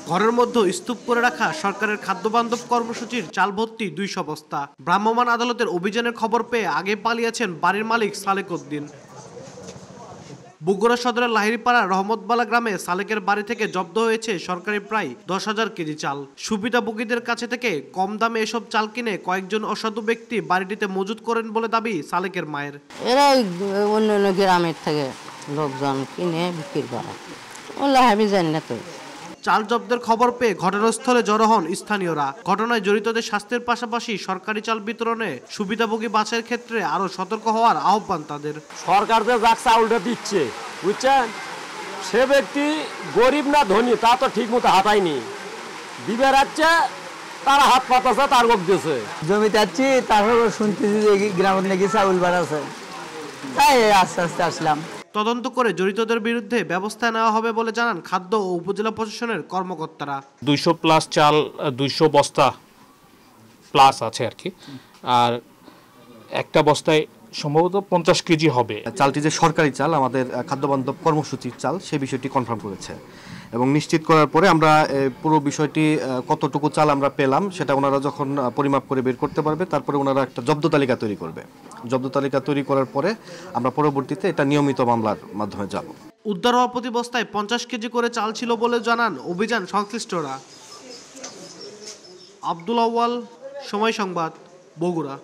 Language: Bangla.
ঘরের মধ্যে স্তূপ করে রাখা সরকারের খাদ্যবান্ধব কর্মসূচির চাল ভর্তি 200 বস্তা। ভ্রাম্যমাণ আদালতের অভিযানের খবর পেয়ে আগে পালিয়েছেন বাড়ির মালিক সালেক উদ্দিন। বগুড়া সদরের লাহিড়ীপাড়া রহমতবালা গ্রামে সালেকের বাড়ি থেকে জব্দ হয়েছে সরকারি প্রায় 10,000 কেজি চাল। সুবিধাভোগীদের কাছে থেকে কম দামে এসব চাল কিনে কয়েকজন অসাধু ব্যক্তি বাড়িটিতে মজুত করেন বলে দাবি সালেকের মায়ের। এরা অন্য অন্য গ্রামের থেকে লোকজন কিনে বিক্রি করে, আমি জানি না তো। চাল জব্দের খবর পেয়ে ঘটনাস্থলে জড়ো হন স্থানীয়রা। ঘটনায় জড়িতদের শাস্তির পাশাপাশি সরকারি চাল বিতরণে সুবিধাভোগী বাছাইয়ের ক্ষেত্রে আরো সতর্ক হওয়ার আহ্বান তাদের। সরকার যে যাক চাউলটা দিচ্ছে, বুঝছেন, সে ব্যক্তি গরিব না ধনী তা তো ঠিক মতো হাতায়নি, দিবে রাখছে, তারা হাত পাতাছে, তার লোক দিয়েছে। জমিতে যাচ্ছি, তারপর শুনতেছি যে গ্রামের নাকি চাউল বাড়াছে, তাই আস্তে আস্তে আসলাম। তদন্ত করে জড়িতদের বিরুদ্ধে ব্যবস্থা নেওয়া হবে বলে জানান খাদ্য ও উপজেলা প্রশাসনের কর্মকর্তারা। 200+ চাল, 200 বস্তা প্লাস আছে আর কি, আর একটা বস্তায় সম্ভবত 50 কেজি হবে। চালটি যে সরকারি চাল, আমাদের খাদ্যবান্ধব কর্মসূচির চাল, সেই বিষয়টি কনফার্ম করেছে এবং নিশ্চিত করার পরে আমরা পুরো বিষয়টি কতটুকু চাল আমরা পেলাম সেটা ওনারা যখন পরিমাপ করে বের করতে পারবে, তারপরে ওনারা একটা জব্দ তালিকা তৈরি করবে। জব্দ তালিকা তৈরি করার পরে আমরা পরবর্তীতে এটা নিয়মিত মামলার মাধ্যমে যাব। উদ্ধার হওয়া প্রতি বস্তায় 50 কেজি করে চাল ছিল বলে জানান অভিযান সংশ্লিষ্টরা। আব্দুল আউয়াল, সময় সংবাদ, বগুড়া।